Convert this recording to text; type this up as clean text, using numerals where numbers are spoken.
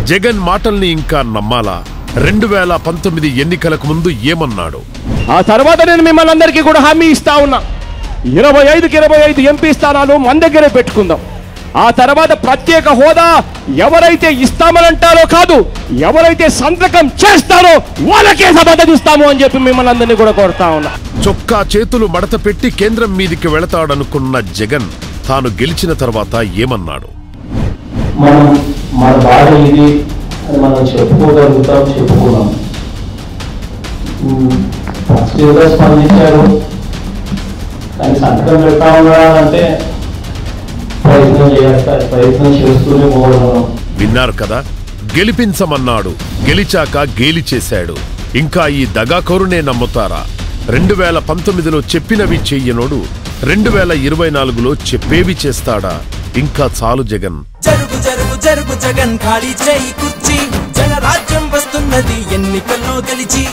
జగన్ మాటల్ని ఇంకా నమ్మాలా? 2019 ఎన్నికలకు ముందు ఏమన్నాడు? ఆ తర్వాత నేను మిమ్మల్ని అందరికీ కూడా హామీ ఇస్తా ఉన్నా, 25కి 25 ఎంపీ స్థానాలు మన దగ్గరే పెట్టుకుందాం. ఆ తర్వాత ప్రత్యేక హోదా ఎవరైతే ఇస్తామనంటారో కాదు, ఎవరైతే సంతకం చేస్తారో వాళ్ళకే మద్దతు ఇస్తాము అని చెప్పి మిమ్మల్ని అందరినీ కూడా కోరుతా ఉన్నా. చొక్కా చేతులు మడత పెట్టి కేంద్రం మీదికి వెళతాడనుకున్న జగన్ తాను గెలిచిన తర్వాత ఏమన్నాడు? మన బాధ ఇది అని మనం చెప్పుకోగలుగుతాం, చెప్పుకున్నాం. పాజిటివ్గా స్పందించారు, కానీ సంతకం పెడతా ఉన్నాడంటే ప్రయత్నం చేస్తూనే పోవడం. విన్నారు కదా, గెలిపించమన్నాడు, గెలిచాక గేలి చేశాడు. ఇంకా ఈ దగాకోరునే నమ్ముతారా? 2019లో చెప్పినవి చెయ్యనోడు 2024లో చెప్పేవి చేస్తాడా? ఇంకా చాలు జగన్. జరుగు జరుగు జరుగు జగన్, ఖాళీ చేయి కుర్చీ, జనరాజ్యం వస్తున్నది ఎన్నికల్లో గెలిచి.